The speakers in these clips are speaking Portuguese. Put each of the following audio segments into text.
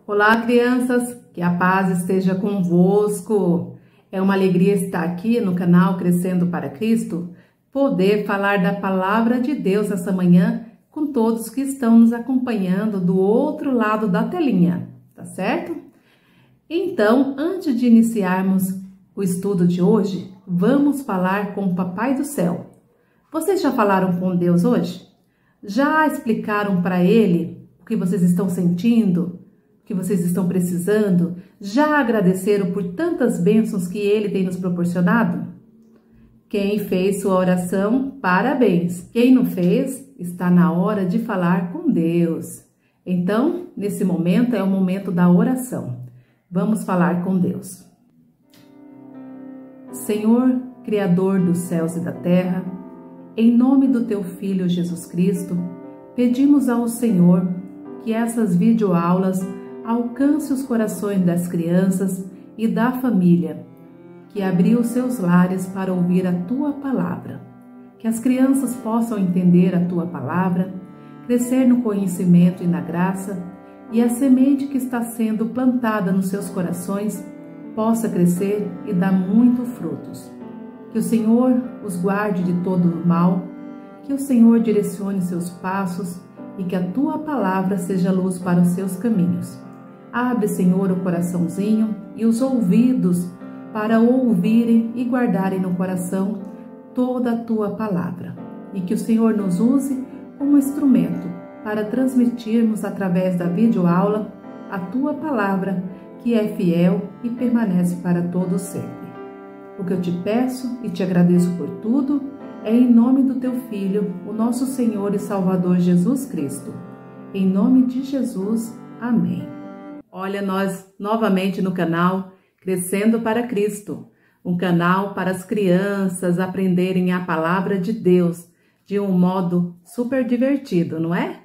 Olá, crianças, que a paz esteja convosco. É uma alegria estar aqui no canal Crescendo para Cristo, poder falar da palavra de Deus essa manhã com todos que estão nos acompanhando do outro lado da telinha, tá certo? Então, antes de iniciarmos o estudo de hoje, vamos falar com o Papai do Céu. Vocês já falaram com Deus hoje? Já explicaram para Ele o que vocês estão sentindo? Que vocês estão precisando? Já agradeceram por tantas bênçãos que Ele tem nos proporcionado? Quem fez sua oração, parabéns. Quem não fez, está na hora de falar com Deus. Então, nesse momento é o momento da oração. Vamos falar com Deus. Senhor, Criador dos céus e da terra, em nome do Teu Filho Jesus Cristo, pedimos ao Senhor que essas videoaulas alcance os corações das crianças e da família, que abriu seus lares para ouvir a Tua palavra. Que as crianças possam entender a Tua palavra, crescer no conhecimento e na graça, e a semente que está sendo plantada nos seus corações possa crescer e dar muitos frutos. Que o Senhor os guarde de todo o mal, que o Senhor direcione seus passos e que a Tua palavra seja luz para os seus caminhos. Abre, Senhor, o coraçãozinho e os ouvidos para ouvirem e guardarem no coração toda a Tua palavra. E que o Senhor nos use como instrumento para transmitirmos através da videoaula a Tua palavra, que é fiel e permanece para todo sempre. O que eu te peço e te agradeço por tudo é em nome do Teu Filho, o nosso Senhor e Salvador Jesus Cristo. Em nome de Jesus, amém. Olha nós novamente no canal Crescendo para Cristo, um canal para as crianças aprenderem a palavra de Deus de um modo super divertido, não é?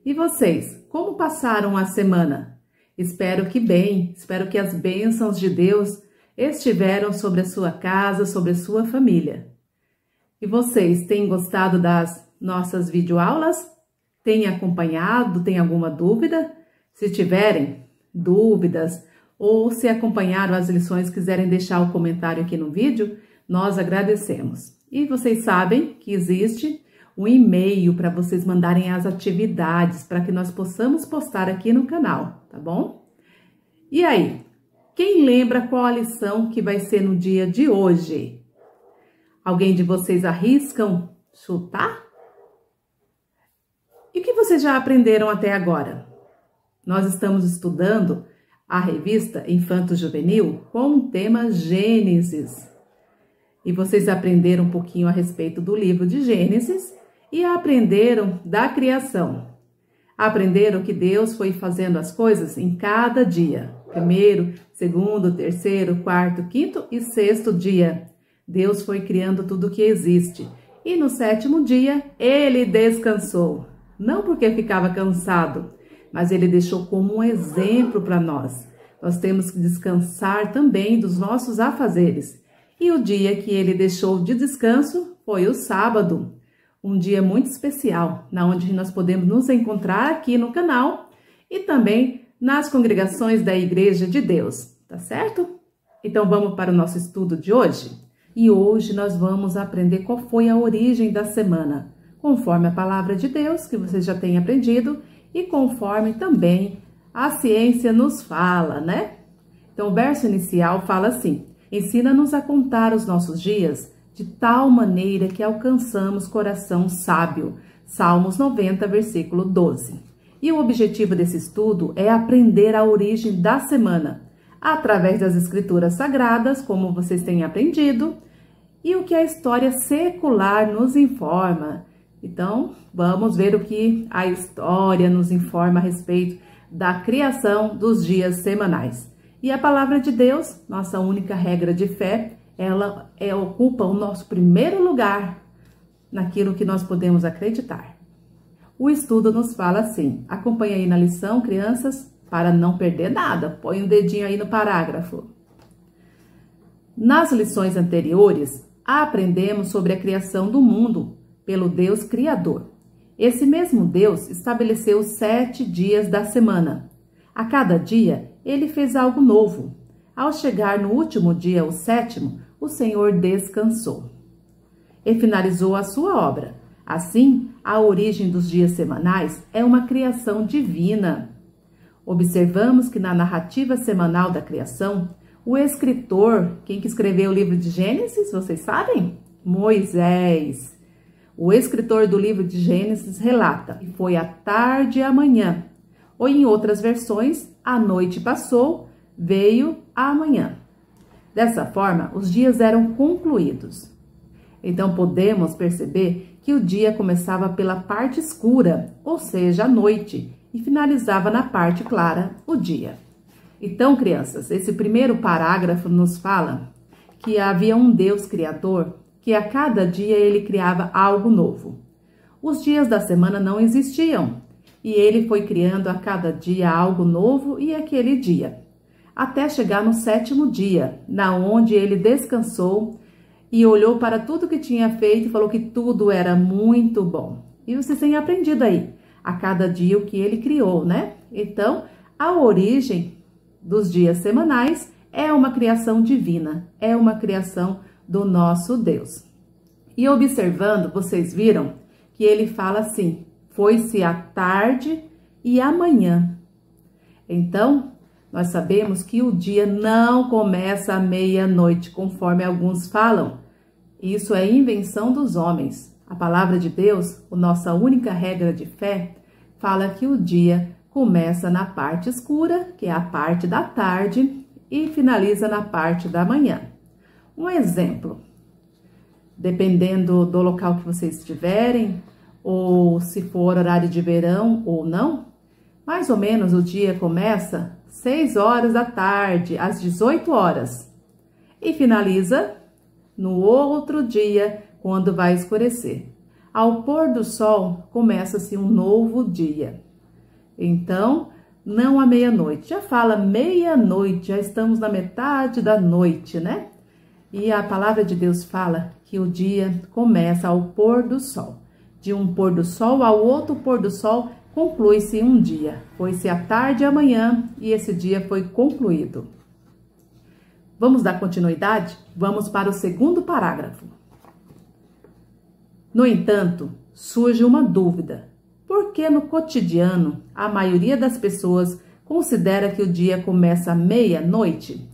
E vocês, como passaram a semana? Espero que bem, espero que as bênçãos de Deus estiveram sobre a sua casa, sobre a sua família. E vocês têm gostado das nossas videoaulas? Têm acompanhado? Tem alguma dúvida? Se tiverem dúvidas ou se acompanharam as lições, quiserem deixar o comentário aqui no vídeo, nós agradecemos. E vocês sabem que existe um e-mail para vocês mandarem as atividades para que nós possamos postar aqui no canal, tá bom? E aí, quem lembra qual a lição que vai ser no dia de hoje? Alguém de vocês arriscam chutar? E o que vocês já aprenderam até agora? Nós estamos estudando a revista Infanto Juvenil com o tema Gênesis. E vocês aprenderam um pouquinho a respeito do livro de Gênesis e aprenderam da criação. Aprenderam que Deus foi fazendo as coisas em cada dia. Primeiro, segundo, terceiro, quarto, quinto e sexto dia. Deus foi criando tudo que existe. E no sétimo dia, Ele descansou. Não porque ficava cansado, mas Ele deixou como um exemplo para nós. Nós temos que descansar também dos nossos afazeres. E o dia que Ele deixou de descanso foi o sábado. Um dia muito especial, onde nós podemos nos encontrar aqui no canal e também nas congregações da Igreja de Deus, tá certo? Então vamos para o nosso estudo de hoje? E hoje nós vamos aprender qual foi a origem da semana, conforme a palavra de Deus que vocês já têm aprendido e conforme também a ciência nos fala, né? Então o verso inicial fala assim: ensina-nos a contar os nossos dias de tal maneira que alcançamos coração sábio. Salmos 90, versículo 12. E o objetivo desse estudo é aprender a origem da semana, através das escrituras sagradas, como vocês têm aprendido, e o que a história secular nos informa. Então, vamos ver o que a história nos informa a respeito da criação dos dias semanais. E a palavra de Deus, nossa única regra de fé, ela ocupa o nosso primeiro lugar naquilo que nós podemos acreditar. O estudo nos fala assim, acompanha aí na lição, crianças, para não perder nada, põe um dedinho aí no parágrafo. Nas lições anteriores, aprendemos sobre a criação do mundo pelo Deus Criador. Esse mesmo Deus estabeleceu os 7 dias da semana. A cada dia, ele fez algo novo. Ao chegar no último dia, o sétimo, o Senhor descansou e finalizou a sua obra. Assim, a origem dos dias semanais é uma criação divina. Observamos que na narrativa semanal da criação, o escritor, quem que escreveu o livro de Gênesis, vocês sabem? Moisés. O escritor do livro de Gênesis relata que foi a tarde e a manhã, ou em outras versões, a noite passou, veio a manhã. Dessa forma, os dias eram concluídos. Então podemos perceber que o dia começava pela parte escura, ou seja, a noite, e finalizava na parte clara, o dia. Então, crianças, esse primeiro parágrafo nos fala que havia um Deus criador, que a cada dia ele criava algo novo. Os dias da semana não existiam, e ele foi criando a cada dia algo novo e aquele dia, até chegar no sétimo dia, na onde ele descansou e olhou para tudo que tinha feito e falou que tudo era muito bom. E vocês têm aprendido aí, a cada dia o que ele criou, né? Então, a origem dos dias semanais é uma criação divina, é uma criação do nosso Deus. E observando, vocês viram que ele fala assim, foi-se a tarde e a manhã. Então, nós sabemos que o dia não começa à meia-noite, conforme alguns falam. Isso é invenção dos homens. A palavra de Deus, a nossa única regra de fé, fala que o dia começa na parte escura, que é a parte da tarde, e finaliza na parte da manhã. Um exemplo, dependendo do local que vocês estiverem, ou se for horário de verão ou não, mais ou menos o dia começa 6 horas da tarde, às 18 horas, e finaliza no outro dia, quando vai escurecer. Ao pôr do sol, começa-se um novo dia. Então, não à meia-noite. Já fala meia-noite, já estamos na metade da noite, né? E a palavra de Deus fala que o dia começa ao pôr do sol. De um pôr do sol ao outro pôr do sol, conclui-se um dia. Foi-se a tarde e a manhã e esse dia foi concluído. Vamos dar continuidade? Vamos para o segundo parágrafo. No entanto, surge uma dúvida. Por que no cotidiano a maioria das pessoas considera que o dia começa à meia-noite?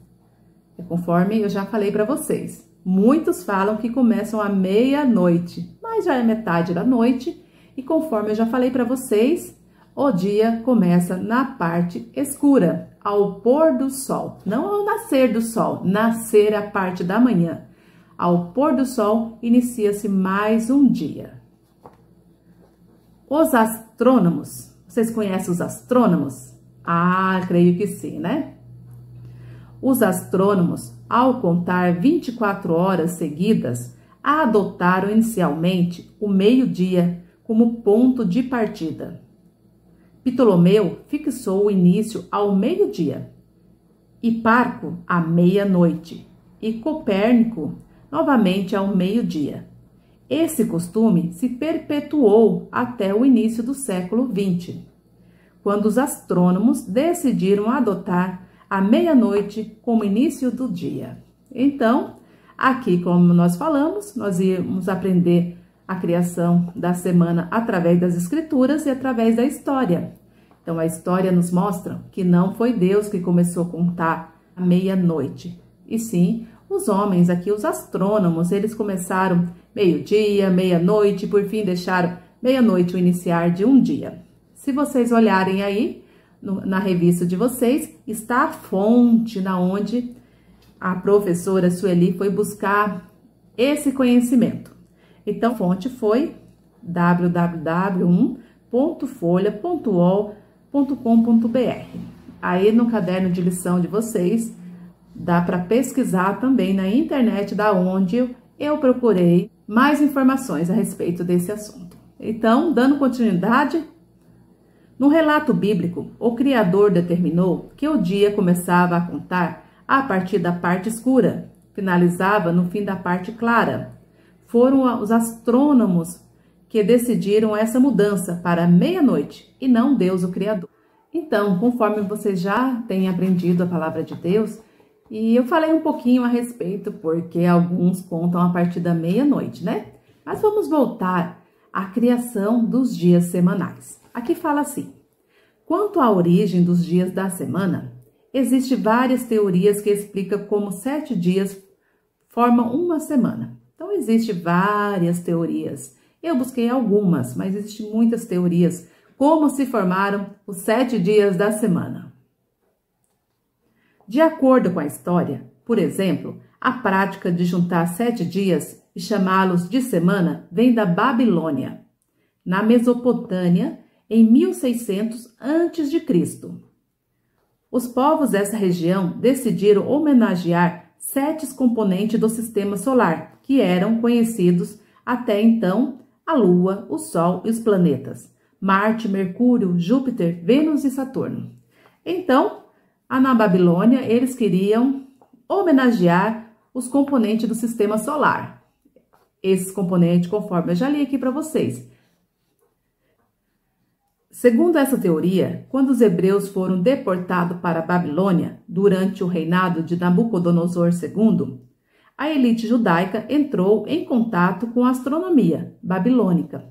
Conforme eu já falei para vocês, muitos falam que começam à meia-noite, mas já é metade da noite e conforme eu já falei para vocês, o dia começa na parte escura, ao pôr do sol, não ao nascer do sol, nascer a parte da manhã. Ao pôr do sol, inicia-se mais um dia. Os astrônomos, vocês conhecem os astrônomos? Ah, creio que sim, né? Os astrônomos, ao contar 24 horas seguidas, adotaram inicialmente o meio-dia como ponto de partida. Ptolomeu fixou o início ao meio-dia, Hiparco à meia-noite e Copérnico novamente ao meio-dia. Esse costume se perpetuou até o início do século XX, quando os astrônomos decidiram adotar a meia-noite como início do dia. Então, aqui, como nós falamos, nós íamos aprender a criação da semana através das escrituras e através da história. Então, a história nos mostra que não foi Deus que começou a contar a meia-noite, e sim os homens aqui, os astrônomos, eles começaram meio-dia, meia-noite, por fim deixaram meia-noite o iniciar de um dia. Se vocês olharem aí, na revista de vocês, está a fonte na onde a professora Sueli foi buscar esse conhecimento. Então, a fonte foi www.folha.ol.com.br. Aí no caderno de lição de vocês, dá para pesquisar também na internet, da onde eu procurei mais informações a respeito desse assunto. Então, dando continuidade, no relato bíblico, o Criador determinou que o dia começava a contar a partir da parte escura, finalizava no fim da parte clara. Foram os astrônomos que decidiram essa mudança para meia-noite e não Deus, o Criador. Então, conforme vocês já têm aprendido a palavra de Deus, e eu falei um pouquinho a respeito, porque alguns contam a partir da meia-noite, né? Mas vamos voltar à criação dos dias semanais. Aqui fala assim: quanto à origem dos dias da semana, existem várias teorias que explicam como 7 dias formam uma semana. Então, existem várias teorias. Eu busquei algumas, mas existem muitas teorias como se formaram os 7 dias da semana. De acordo com a história, por exemplo, a prática de juntar 7 dias e chamá-los de semana vem da Babilônia, na Mesopotâmia, em 1600 a.C. Os povos dessa região decidiram homenagear 7 componentes do sistema solar, que eram conhecidos até então a Lua, o Sol e os planetas: Marte, Mercúrio, Júpiter, Vênus e Saturno. Então, na Babilônia, eles queriam homenagear os componentes do sistema solar. Esses componentes, conforme eu já li aqui para vocês. Segundo essa teoria, quando os hebreus foram deportados para a Babilônia durante o reinado de Nabucodonosor II, a elite judaica entrou em contato com a astronomia babilônica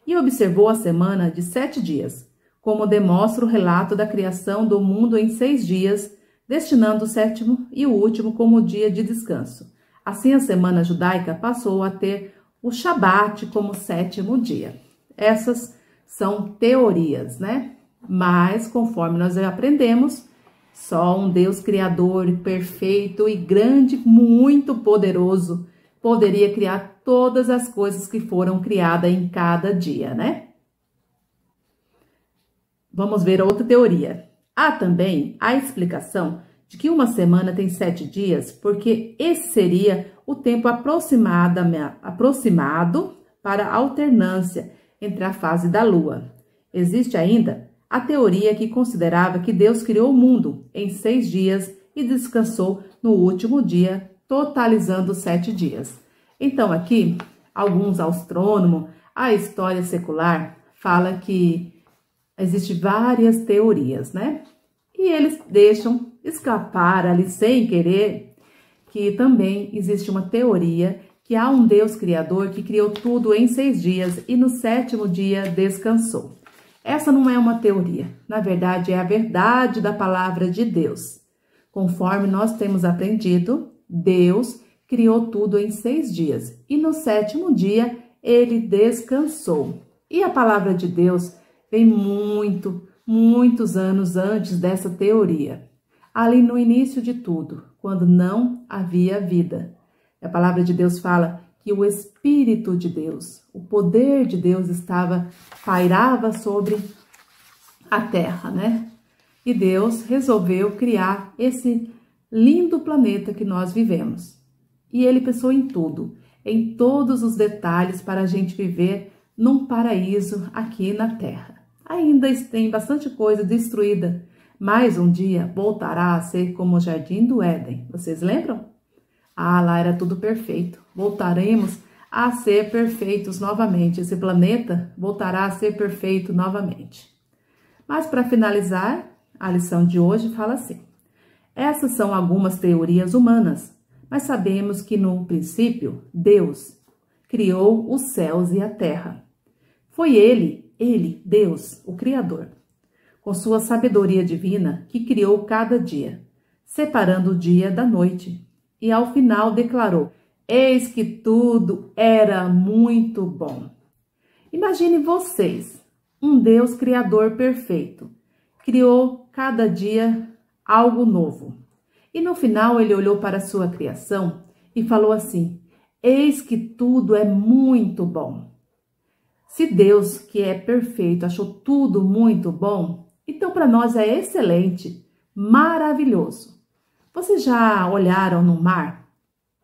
e observou a semana de 7 dias, como demonstra o relato da criação do mundo em 6 dias, destinando o 7º e o último como dia de descanso. Assim, a semana judaica passou a ter o Shabat como 7º dia. Essas são teorias, né? Mas, conforme nós já aprendemos, só um Deus criador, perfeito e grande, muito poderoso, poderia criar todas as coisas que foram criadas em cada dia, né? Vamos ver outra teoria. Há também a explicação de que uma semana tem 7 dias, porque esse seria o tempo aproximado para a alternância entre a fase da Lua. Existe ainda a teoria que considerava que Deus criou o mundo em 6 dias e descansou no último dia, totalizando 7 dias. Então, aqui, alguns astrônomos, a história secular, fala que existem várias teorias, né? E eles deixam escapar ali sem querer que também existe uma teoria que há um Deus criador que criou tudo em 6 dias e no 7º dia descansou. Essa não é uma teoria, na verdade é a verdade da palavra de Deus. Conforme nós temos aprendido, Deus criou tudo em 6 dias e no 7º dia ele descansou. E a palavra de Deus vem muitos anos antes dessa teoria, ali no início de tudo, quando não havia vida. A palavra de Deus fala que o Espírito de Deus, o poder de Deus pairava sobre a terra, né? E Deus resolveu criar esse lindo planeta que nós vivemos. E ele pensou em tudo, em todos os detalhes para a gente viver num paraíso aqui na terra. Ainda tem bastante coisa destruída, mas um dia voltará a ser como o Jardim do Éden. Vocês lembram? Lá era tudo perfeito. Voltaremos a ser perfeitos novamente. Esse planeta voltará a ser perfeito novamente. Mas para finalizar, a lição de hoje fala assim: essas são algumas teorias humanas, mas sabemos que no princípio Deus criou os céus e a terra. Foi Ele, Deus, o Criador, com sua sabedoria divina, que criou cada dia, separando o dia da noite. E ao final declarou: eis que tudo era muito bom. Imagine vocês, um Deus criador perfeito, criou cada dia algo novo. E no final ele olhou para a sua criação e falou assim: eis que tudo é muito bom. Se Deus, que é perfeito, achou tudo muito bom, então para nós é excelente, maravilhoso. Vocês já olharam no mar?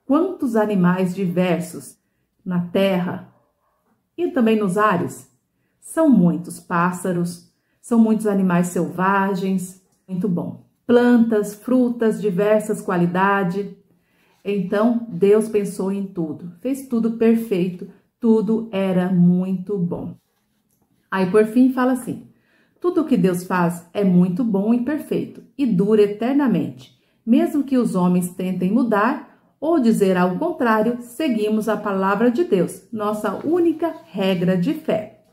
Quantos animais diversos na terra e também nos ares? São muitos pássaros, são muitos animais selvagens, muito bom. Plantas, frutas, diversas qualidades. Então, Deus pensou em tudo, fez tudo perfeito, tudo era muito bom. Aí, por fim, fala assim: Tudo o que Deus faz é muito bom e perfeito e dura eternamente. Mesmo que os homens tentem mudar ou dizer algo contrário, seguimos a palavra de Deus, nossa única regra de fé.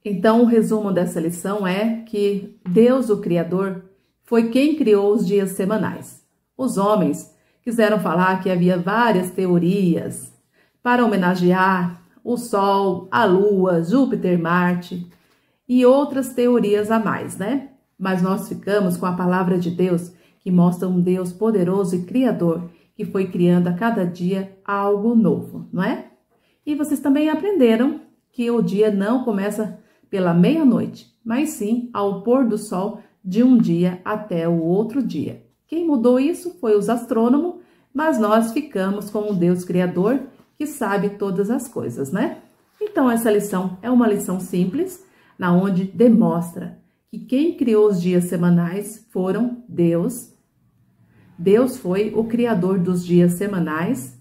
Então, o resumo dessa lição é que Deus, o Criador, foi quem criou os dias semanais. Os homens quiseram falar que havia várias teorias para homenagear o Sol, a Lua, Júpiter, Marte e outras teorias a mais, né? Mas nós ficamos com a palavra de Deus, que mostra um Deus poderoso e criador, que foi criando a cada dia algo novo, não é? E vocês também aprenderam que o dia não começa pela meia-noite, mas sim ao pôr do sol de um dia até o outro dia. Quem mudou isso foi os astrônomos, mas nós ficamos com o Deus Criador, que sabe todas as coisas, né? Então, essa lição é uma lição simples, na onde demonstra que quem criou os dias semanais foram Deus. Deus foi o criador dos dias semanais.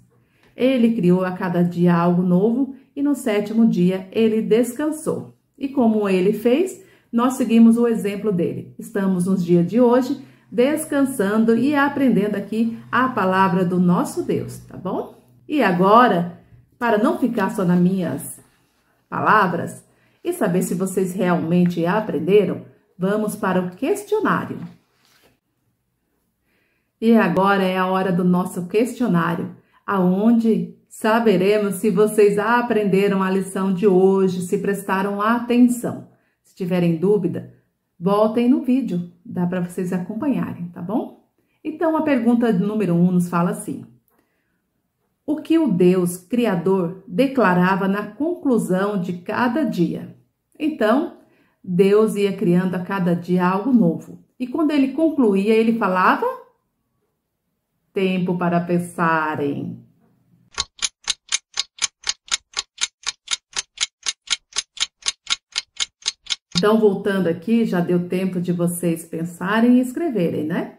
Ele criou a cada dia algo novo e no sétimo dia ele descansou. E como ele fez, nós seguimos o exemplo dele. Estamos nos dias de hoje descansando e aprendendo aqui a palavra do nosso Deus, tá bom? E agora, para não ficar só nas minhas palavras e saber se vocês realmente aprenderam, vamos para o questionário. E agora é a hora do nosso questionário, aonde saberemos se vocês aprenderam a lição de hoje, se prestaram atenção. Se tiverem dúvida, voltem no vídeo, dá para vocês acompanharem, tá bom? Então, a pergunta número 1 nos fala assim: o que o Deus Criador declarava na conclusão de cada dia? Então, Deus ia criando a cada dia algo novo. E quando ele concluía, ele falava: tempo para pensarem. Então, voltando aqui, já deu tempo de vocês pensarem e escreverem, né?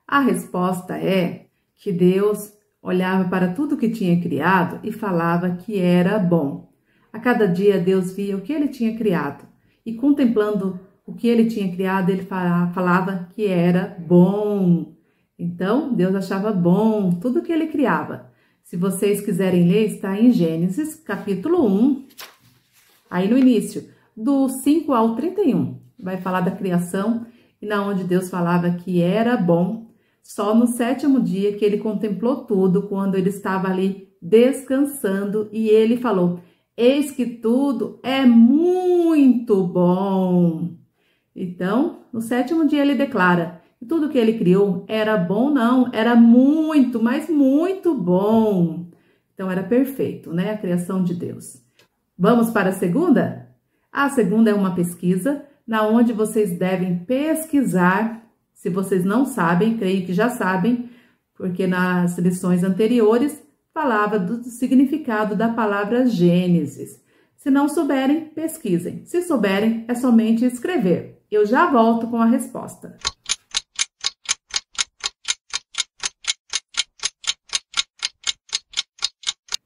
A resposta é que Deus olhava para tudo que tinha criado e falava que era bom. A cada dia Deus via o que ele tinha criado e contemplando o que ele tinha criado, ele falava que era bom. Então, Deus achava bom tudo que ele criava. Se vocês quiserem ler, está em Gênesis, capítulo 1, aí no início, do 5 ao 31. Vai falar da criação e na onde Deus falava que era bom. Só no sétimo dia que ele contemplou tudo, quando ele estava ali descansando, e ele falou: eis que tudo é muito bom. Então, no sétimo dia ele declara que tudo que ele criou era bom, não, era muito, mas muito bom. Então, era perfeito, né? A criação de Deus. Vamos para a segunda? A segunda é uma pesquisa, na onde vocês devem pesquisar. Se vocês não sabem, creio que já sabem, porque nas lições anteriores falava do significado da palavra Gênesis. Se não souberem, pesquisem. Se souberem, é somente escrever. Eu já volto com a resposta.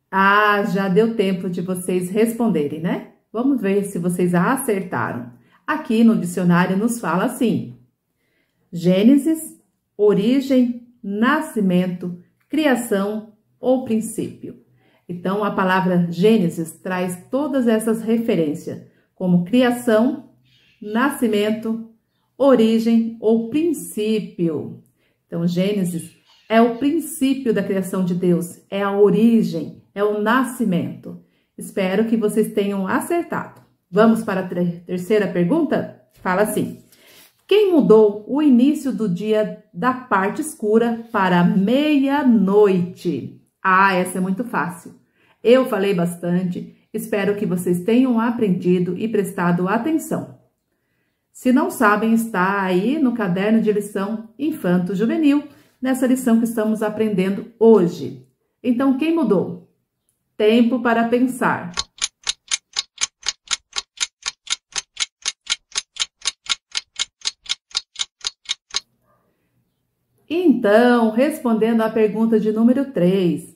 Ah, já deu tempo de vocês responderem, né? Vamos ver se vocês acertaram. Aqui no dicionário nos fala assim: Gênesis, origem, nascimento, criação ou princípio. Então, a palavra Gênesis traz todas essas referências, como criação, nascimento, origem ou princípio. Então, Gênesis é o princípio da criação de Deus, é a origem, é o nascimento. Espero que vocês tenham acertado. Vamos para a terceira pergunta? Fala assim: quem mudou o início do dia da parte escura para meia-noite? Ah, essa é muito fácil. Eu falei bastante, espero que vocês tenham aprendido e prestado atenção. Se não sabem, está aí no caderno de lição infanto-juvenil, nessa lição que estamos aprendendo hoje. Então, quem mudou? Tempo para pensar. Então, respondendo à pergunta de número 3,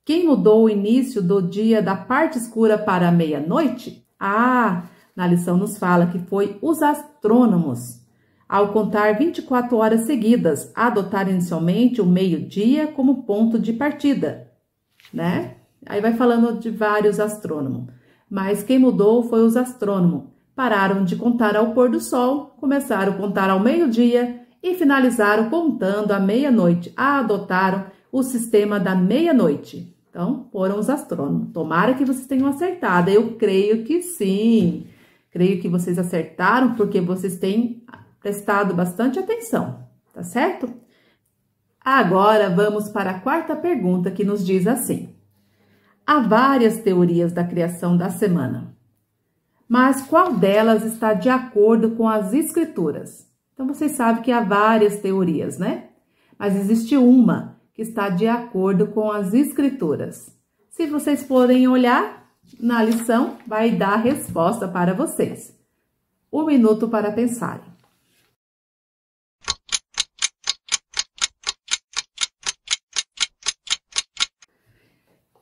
quem mudou o início do dia da parte escura para meia-noite? Ah, na lição nos fala que foi os astrônomos, ao contar 24 horas seguidas, adotaram inicialmente o meio-dia como ponto de partida, né? Aí vai falando de vários astrônomos, mas quem mudou foi os astrônomos. Pararam de contar ao pôr do sol, começaram a contar ao meio-dia e finalizaram contando à meia-noite. Adotaram o sistema da meia-noite. Então, foram os astrônomos. Tomara que vocês tenham acertado. Eu creio que sim. Creio que vocês acertaram porque vocês têm prestado bastante atenção, tá certo? Agora, vamos para a quarta pergunta que nos diz assim. Há várias teorias da criação da semana. Mas qual delas está de acordo com as escrituras? Então, vocês sabem que há várias teorias, né? Mas existe uma que está de acordo com as escrituras. Se vocês forem olhar na lição, vai dar a resposta para vocês. 1 minuto para pensarem.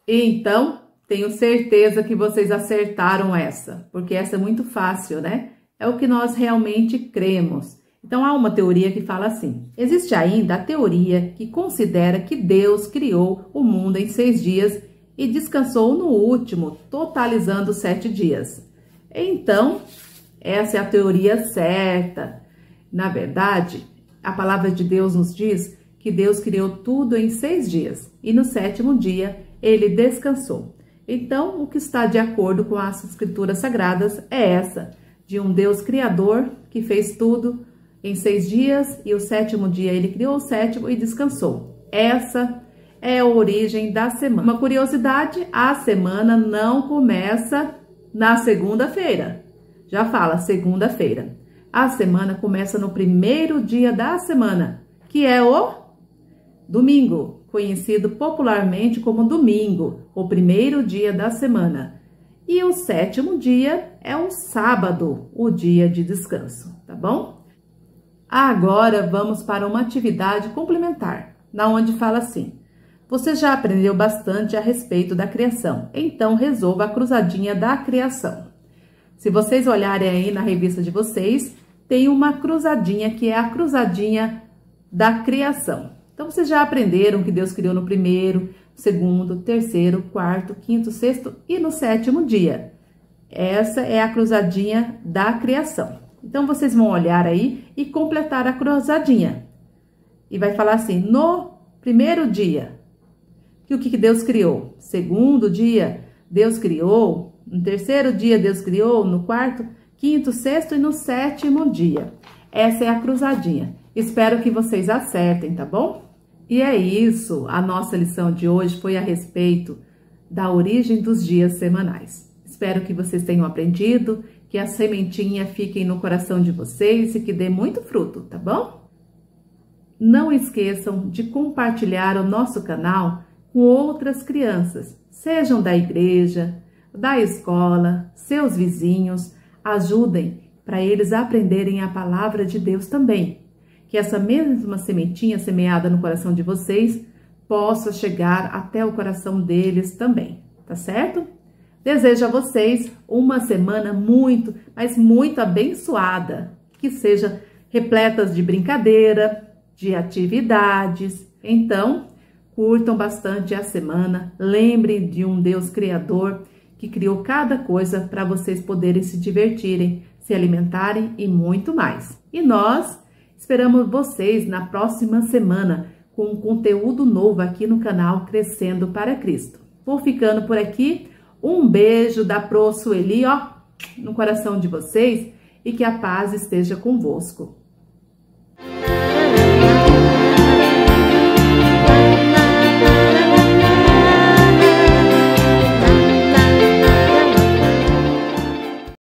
Então, tenho certeza que vocês acertaram essa, porque essa é muito fácil, né? É o que nós realmente cremos. Então, há uma teoria que fala assim, existe ainda a teoria que considera que Deus criou o mundo em 6 dias e descansou no último, totalizando 7 dias. Então, essa é a teoria certa. Na verdade, a palavra de Deus nos diz que Deus criou tudo em 6 dias e no 7º dia ele descansou. Então, o que está de acordo com as escrituras sagradas é essa, de um Deus criador que fez tudo em 6 dias e o 7º dia ele criou o 7º e descansou. Essa é a origem da semana. Uma curiosidade, a semana não começa na segunda-feira. Já fala segunda-feira. A semana começa no primeiro dia da semana, que é o domingo, conhecido popularmente como domingo, o primeiro dia da semana. E o 7º dia é o sábado, o dia de descanso, tá bom? Agora vamos para uma atividade complementar, na onde fala assim: você já aprendeu bastante a respeito da criação, então resolva a cruzadinha da criação. Se vocês olharem aí na revista de vocês, tem uma cruzadinha que é a cruzadinha da criação. Então, vocês já aprenderam que Deus criou no primeiro, segundo, terceiro, quarto, quinto, sexto e no 7º dia. Essa é a cruzadinha da criação. Então, vocês vão olhar aí e completar a cruzadinha. E vai falar assim, no primeiro dia, o que Deus criou? Segundo dia, Deus criou. No terceiro dia, Deus criou. No quarto, quinto, sexto e no 7º dia. Essa é a cruzadinha. Espero que vocês acertem, tá bom? E é isso, a nossa lição de hoje foi a respeito da origem dos dias semanais. Espero que vocês tenham aprendido, que a sementinha fique no coração de vocês e que dê muito fruto, tá bom? Não esqueçam de compartilhar o nosso canal com outras crianças, sejam da igreja, da escola, seus vizinhos, ajudem para eles aprenderem a palavra de Deus também. Que essa mesma sementinha semeada no coração de vocês possa chegar até o coração deles também, tá certo? Desejo a vocês uma semana muito, mas muito abençoada, que seja repleta de brincadeira, de atividades. Então, curtam bastante a semana, lembrem de um Deus criador que criou cada coisa para vocês poderem se divertirem, se alimentarem e muito mais. E nós esperamos vocês na próxima semana com um conteúdo novo aqui no canal Crescendo para Cristo. Vou ficando por aqui. Um beijo da Pro Sueli, ó, no coração de vocês e que a paz esteja convosco.